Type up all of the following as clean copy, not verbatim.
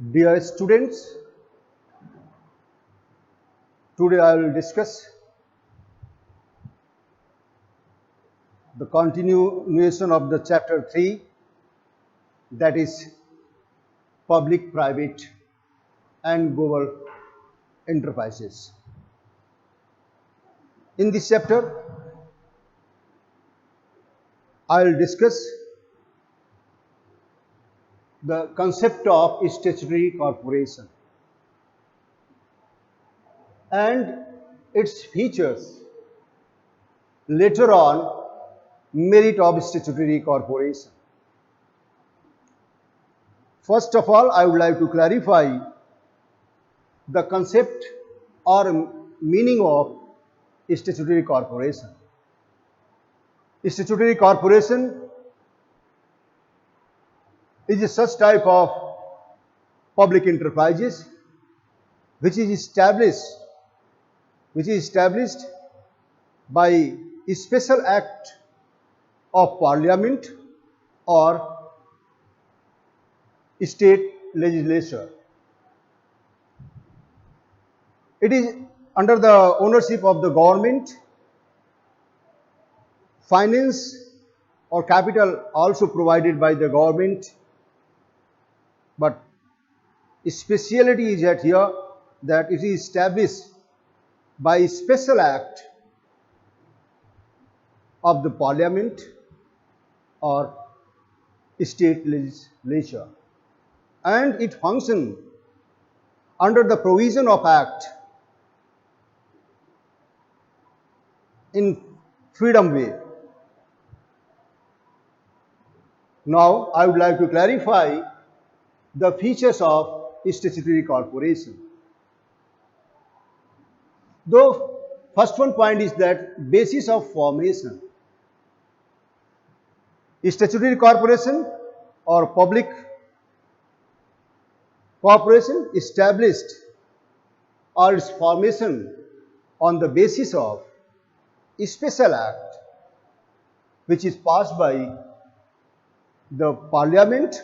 Dear students, today I will discuss the continuation of the chapter 3, that is public, private and global enterprises. In this chapter, I will discuss the concept of statutory corporation and its features. Later on, merit of statutory corporation. First of all, I would like to clarify the concept or meaning of statutory corporation. Statutory corporation is a such type of public enterprises which is established by a special act of parliament or state legislature. It is under the ownership of the government. Finance or capital also provided by the government, but speciality is at here that it is established by a special act of the parliament or state legislature, and it functions under the provision of act in freedom way. Now, I would like to clarify the features of statutory corporation. Though first one point is that basis of formation. Statutory corporation or public corporation established or its formation on the basis of a special act which is passed by the parliament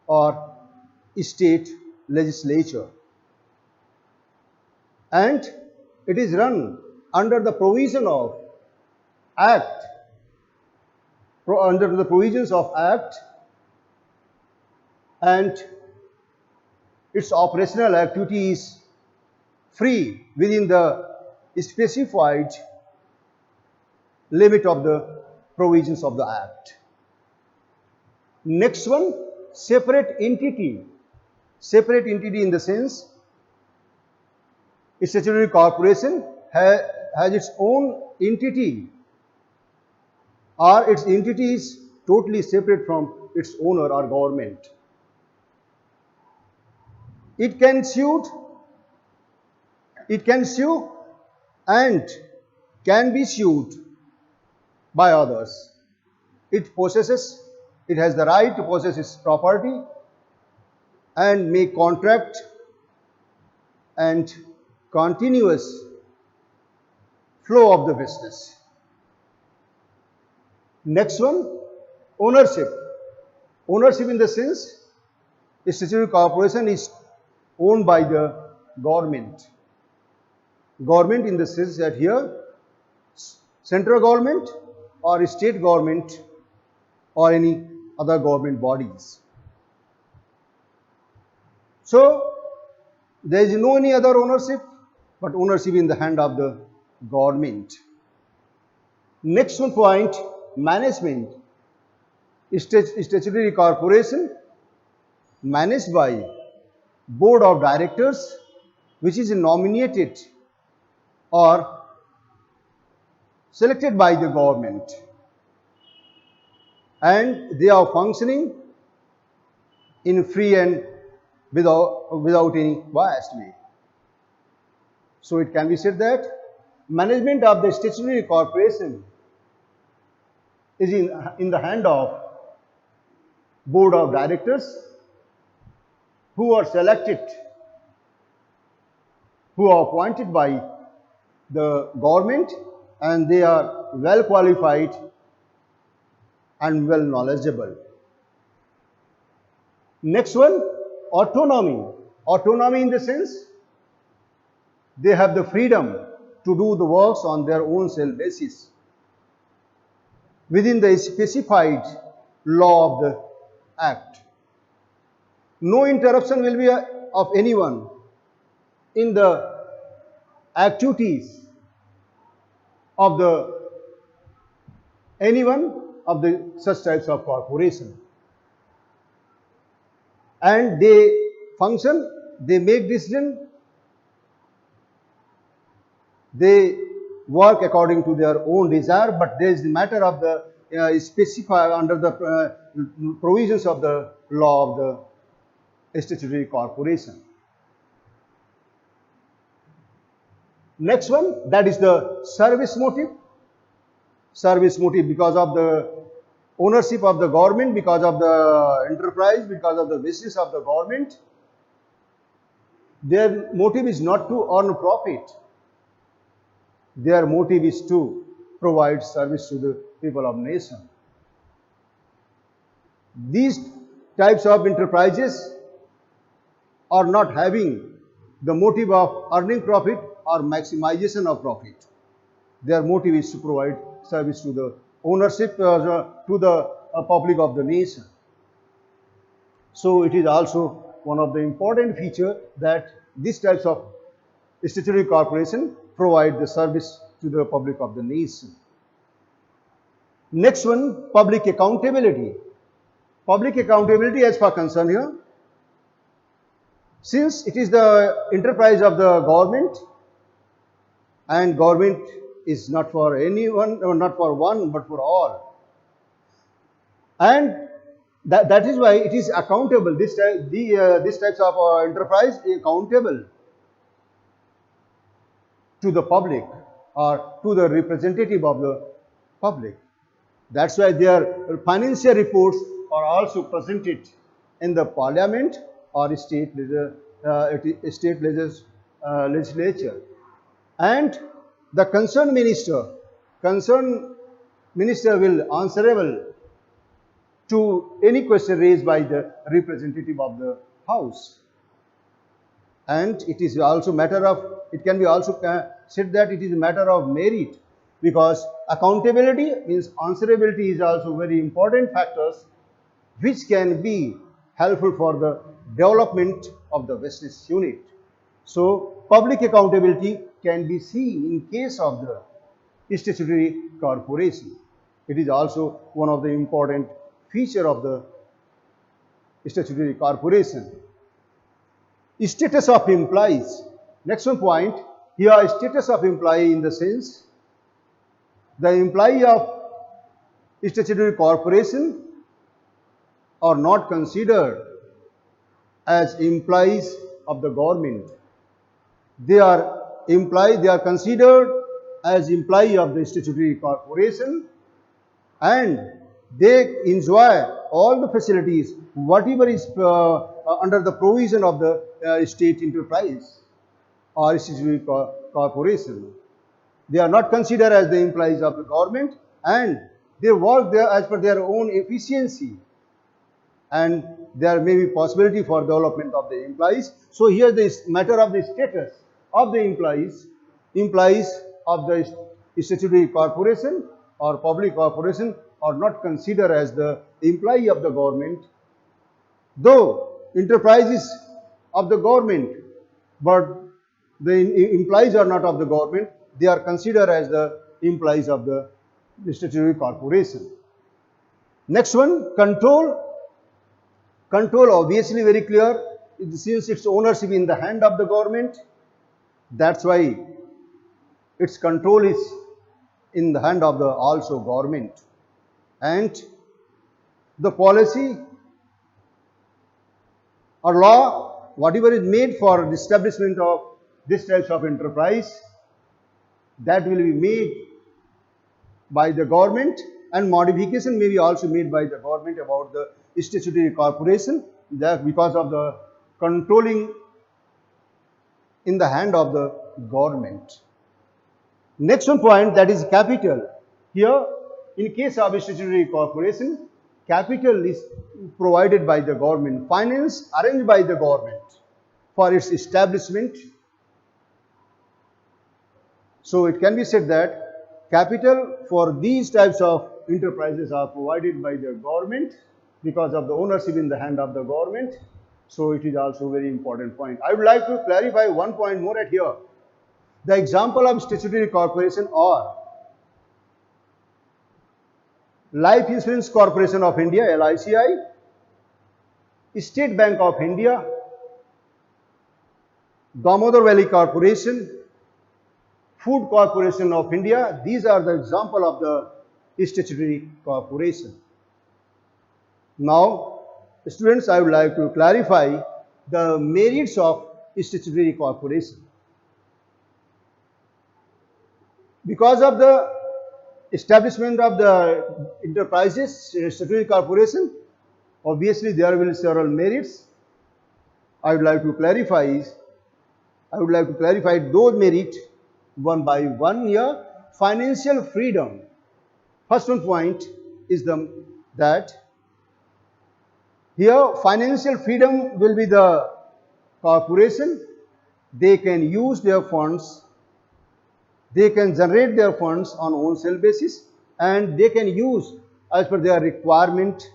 or state legislature, and it is run under the provision of act, under the provisions of act, and its operational activity is free within the specified limit of the provisions of the act. Next one, separate entity. Separate entity in the sense, a statutory corporation has its own entity, or its entity is totally separate from its owner or government. It can sue and can be sued by others. It has the right to possess its property and make contract and continuous flow of the business. Next one, ownership. Ownership in the sense, a statutory corporation is owned by the government. Government in the sense that here, central government or state government or any other government bodies. So, there is no any other ownership, but ownership in the hand of the government. Next one point, management. Statutory corporation managed by board of directors which is nominated or selected by the government, and they are functioning in free and without any biased way. So it can be said that management of the statutory corporation is in the hand of board of directors who are selected, who are appointed by the government, and they are well qualified and well knowledgeable. Next one, autonomy. Autonomy in the sense they have the freedom to do the works on their own self basis within the specified law of the act. No interruption will be of anyone in the activities of the anyone of the such types of corporation, and they function, they make decision, they work according to their own desire, but there is the matter of the specified under the provisions of the law of the statutory corporation. Next one, that is the service motive. Service motive because of the ownership of the government, because of the enterprise, because of the business of the government. Their motive is not to earn profit. Their motive is to provide service to the people of nation. These types of enterprises are not having the motive of earning profit or maximization of profit. Their motive is to provide service to the ownership, to the public of the nation. So it is also one of the important features that these types of statutory corporation provide the service to the public of the nation. Next one, public accountability. Public accountability as per concern here. Since it is the enterprise of the government, and government is not for anyone, or not for one, but for all. And that is why it is accountable. These types of enterprise is accountable to the public or to the representative of the public. That's why their financial reports are also presented in the parliament or state legislature. And the concerned minister will answerable to any question raised by the representative of the house. And it is also matter of, it can be also said that it is a matter of merit, because accountability means answerability is also very important factors which can be helpful for the development of the business unit. So public accountability can be seen in case of the statutory corporation. It is also one of the important feature of the statutory corporation. Status of employees. Next one point, here status of employee in the sense the employee of statutory corporation are not considered as employees of the government. They are considered as employee of the statutory corporation, and they enjoy all the facilities whatever is under the provision of the state enterprise or statutory corporation. They are not considered as the employees of the government, and they work there as per their own efficiency, and there may be possibility for development of the employees. So here this matter of the status of the employees of the statutory corporation or public corporation are not considered as the employee of the government, though enterprises of the government, but the employees are not of the government. They are considered as the employees of the statutory corporation. Next one, control. Control obviously very clear, since its ownership in the hand of the government. That's why its control is in the hand of the also government, and the policy or law whatever is made for the establishment of this types of enterprise, that will be made by the government, and modification may be also made by the government about the statutory corporation, that because of the controlling in the hand of the government. Next one point, that is capital. Here in case of statutory corporation, capital is provided by the government, finance arranged by the government for its establishment. So it can be said that capital for these types of enterprises are provided by the government because of the ownership in the hand of the government. So it is also a very important point. I would like to clarify one point more at here. The example of statutory corporation are Life Insurance Corporation of India, LICI, State Bank of India, Damodar Valley Corporation, Food Corporation of India. These are the example of the statutory corporation. Now, students, I would like to clarify the merits of statutory corporation. Because of the establishment of the enterprises, statutory corporation, obviously there will be several merits. I would like to clarify those merits one by one here. Financial freedom. First one point is that here financial freedom will be the corporation. They can use their funds, they can generate their funds on own sale basis, and they can use as per their requirement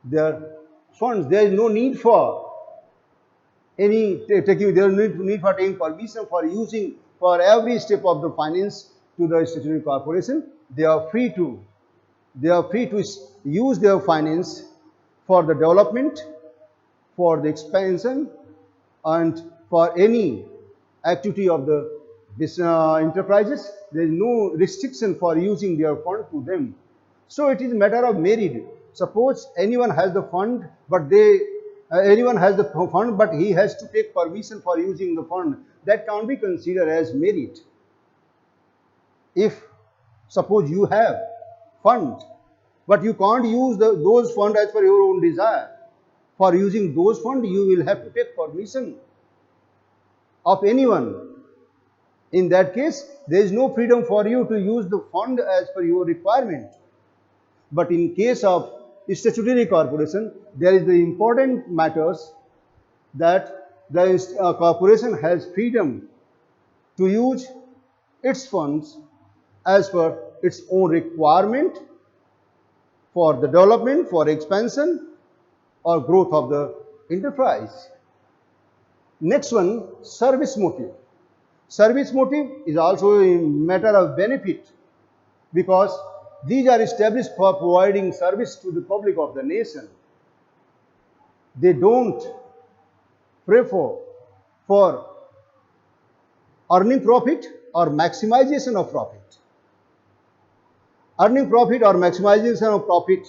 their funds. There is no need for any taking, there is no need for taking permission for using for every step of the finance to the statutory corporation. They are free to use their finance for the development, for the expansion, and for any activity of the enterprises. There is no restriction for using their fund to them. So it is a matter of merit. Suppose anyone has the fund, but he has to take permission for using the fund. That can't be considered as merit. If suppose you have fund, but you can't use those funds as per your own desire. For using those funds, you will have to take permission of anyone. In that case, there is no freedom for you to use the fund as per your requirement. But in case of statutory corporation, there is the important matters that the corporation has freedom to use its funds as per its own requirement for the development, for expansion or growth of the enterprise. Next one, service motive. Service motive is also a matter of benefit because these are established for providing service to the public of the nation. They don't prefer for earning profit or maximization of profit. Earning profit or maximization of profit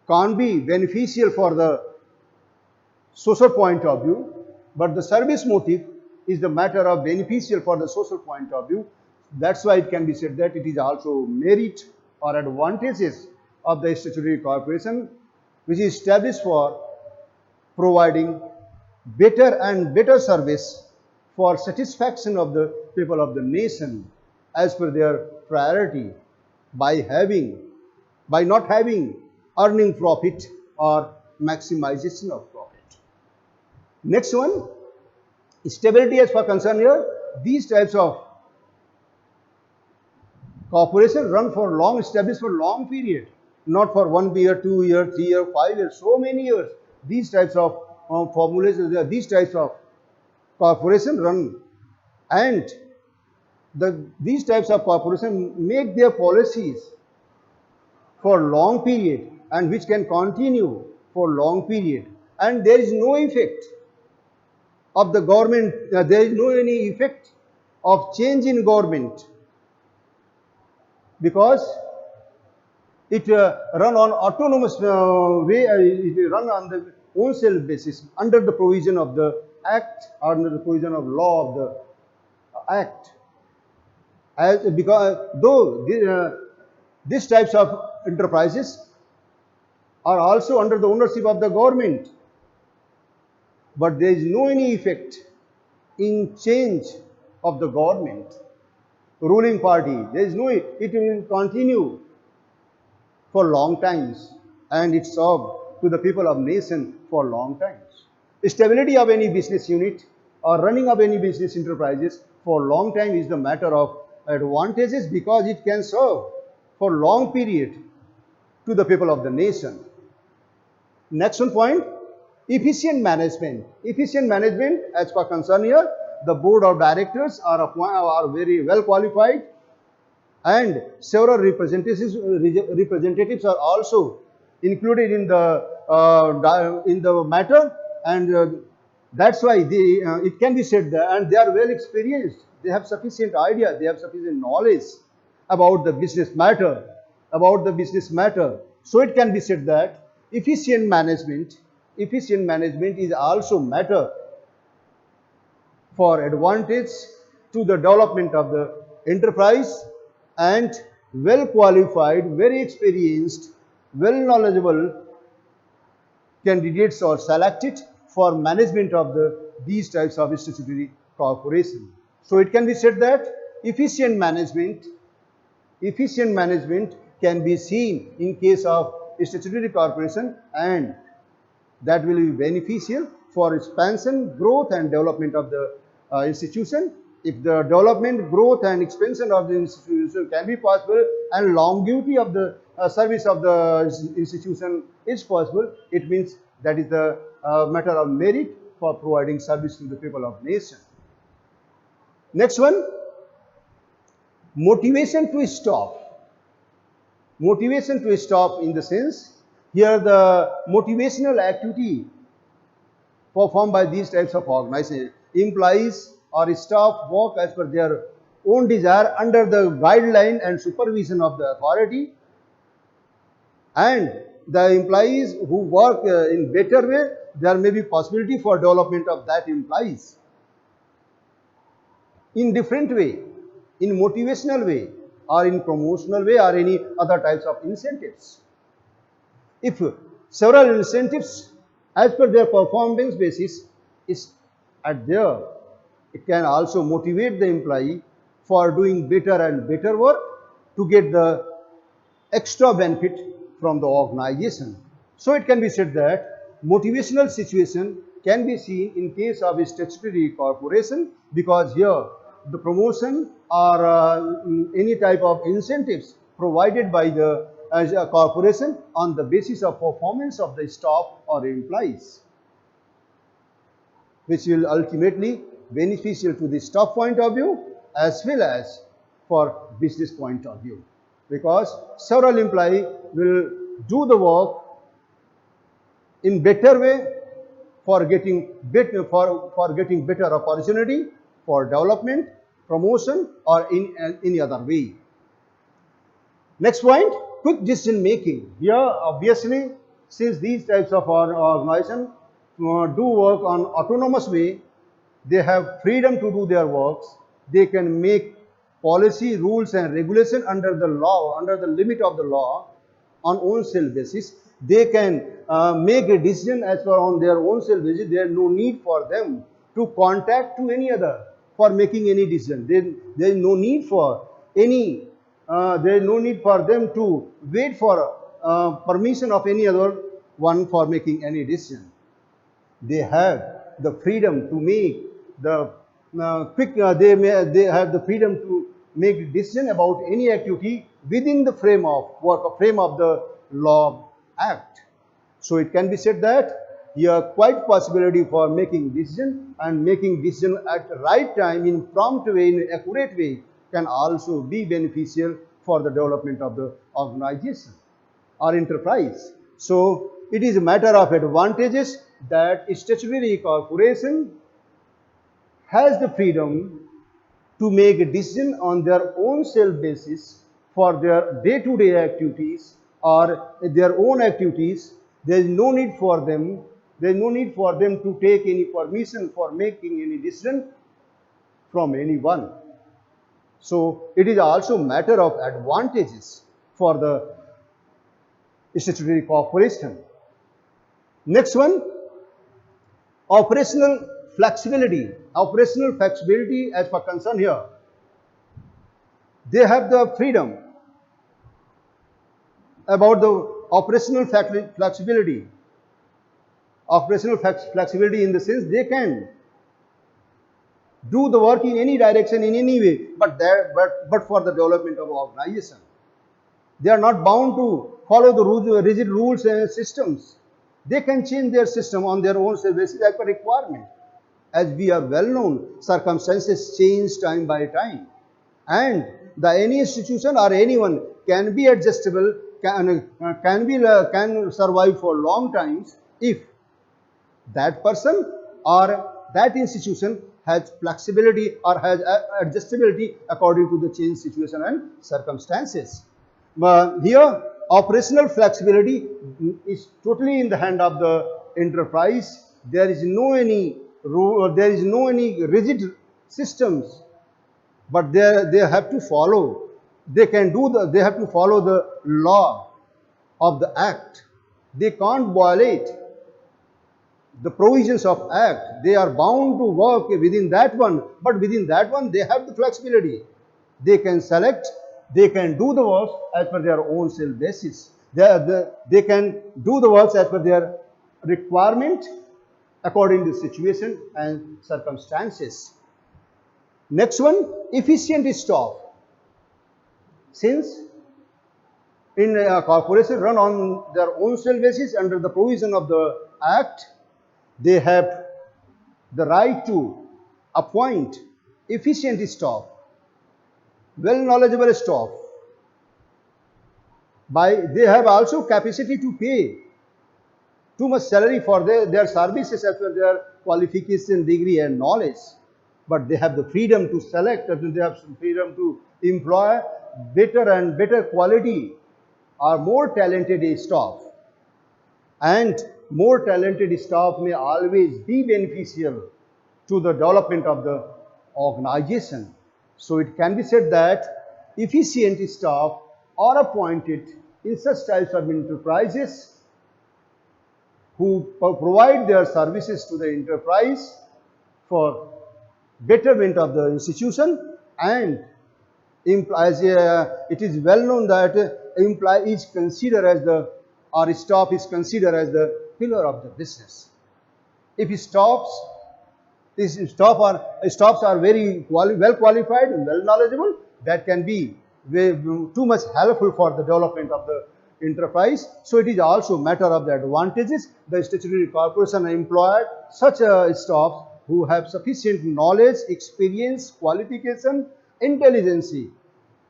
can't be beneficial for the social point of view, but the service motive is the matter of beneficial for the social point of view. That's why it can be said that it is also merit or advantages of the statutory corporation, which is established for providing better and better service for satisfaction of the people of the nation as per their priority by not having earning profit or maximization of profit. Next one, stability as per concern here. These types of corporation run for long, established for long period, not for 1 year, 2 year, 3 year, 5 years, so many years. These types of formulations, these types of corporation run, and these types of corporation make their policies for long period and which can continue for long period, and there is no effect of the government, there is no any effect of change in government because it run on autonomous way, it run on the own self basis under the provision of the act or under the provision of law of the act. Because though these types of enterprises are also under the ownership of the government, but there is no any effect in change of the government, ruling party. There is no, it will continue for long times, and it served to the people of nation for long times. Stability of any business unit or running of any business enterprises for long time is the matter of advantages because it can serve for long period to the people of the nation. Next one point, efficient management. Efficient management, as per concern here, the board of directors are very well qualified, and several representatives are also included in the matter, and that's why it can be said that, and they are well experienced. They have sufficient idea. They have sufficient knowledge about the business matter. So it can be said that efficient management is also matter for advantage to the development of the enterprise, and well qualified, very experienced, well knowledgeable candidates are selected for management of these types of statutory corporation. So it can be said that efficient management can be seen in case of statutory corporation, and that will be beneficial for expansion, growth and development of the institution. If the development, growth and expansion of the institution can be possible and longevity of the service of the institution is possible, it means that is the matter of merit for providing service to the people of nation. Next one, motivation to stop. Motivation to stop in the sense, here the motivational activity performed by these types of organizations implies or staff work as per their own desire under the guideline and supervision of the authority, and the employees who work in better way, there may be possibility for development of that employees in different way, in motivational way or in promotional way or any other types of incentives. If several incentives as per their performance basis is at there, it can also motivate the employee for doing better and better work to get the extra benefit from the organization. So it can be said that motivational situation can be seen in case of a statutory corporation, because here the promotion or any type of incentives provided by the as a corporation on the basis of performance of the staff or employees, which will ultimately beneficial to the staff point of view as well as for business point of view, because several employees will do the work in better way for getting better opportunity for development, promotion or in any other way. Next point, quick decision making. Here obviously, since these types of organizations do work on autonomous way, they have freedom to do their works. They can make policy, rules and regulation under the law, under the limit of the law on own self basis. They can make a decision as per on their own self basis. There is no need for them to contact to any other for making any decision. There is no need for any there is no need for them to wait for permission of any other one for making any decision. They have the freedom to make the they have the freedom to make decision about any activity within the frame of the law act. So it can be said that here quite possibility for making decision, and making decision at the right time in prompt way, in accurate way, can also be beneficial for the development of the organization or enterprise. So it is a matter of advantages that statutory corporation has the freedom to make a decision on their own self basis for their day-to-day activities or their own activities. There is no need for them. There is no need for them to take any permission for making any decision from anyone. So it is also a matter of advantages for the statutory corporation. Next one, operational flexibility. Operational flexibility as per concern here, they have the freedom about the operational flexibility. Operational flexibility in the sense they can do the work in any direction, in any way, but for the development of organization. They are not bound to follow the rigid rules and systems. They can change their system on their own basis as per requirement. As we are well known, circumstances change time by time. And any institution or anyone can be adjustable, can survive for long times if that person or that institution has flexibility or has adjustability according to the changed situation and circumstances. But here, operational flexibility is totally in the hand of the enterprise. There is no any rule, there is no any rigid systems, but they have to follow. They have to follow the law of the act. They can't violate the provisions of act. They are bound to work within that one, but within that one they have the flexibility. They can select, they can do the work as per their own self basis. They can do the works as per their requirement according to situation and circumstances. Next one, efficient staff. Since in a corporation run on their own self basis under the provision of the act, they have the right to appoint efficient staff, well knowledgeable staff. They have also capacity to pay too much salary for their services as per their qualification, degree and knowledge. But they have the freedom to select, and they have some freedom to employ better and better quality or more talented staff. And more talented staff may always be beneficial to the development of the organization. So it can be said that efficient staff are appointed in such types of enterprises who provide their services to the enterprise for betterment of the institution, and it is well known that employee is considered as or staff is considered as the pillar of the business. If staffs are very well qualified and well knowledgeable, that can be too much helpful for the development of the enterprise. So it is also a matter of the advantages. The statutory corporation employed such a staff who have sufficient knowledge, experience, qualification, intelligence,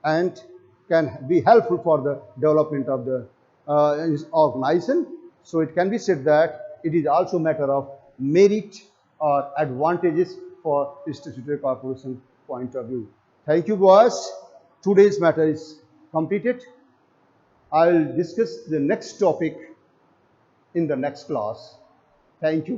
and can be helpful for the development of the organization. So it can be said that it is also a matter of merit or advantages for statutory corporation point of view. Thank you, boys. Today's matter is completed. I will discuss the next topic in the next class. Thank you.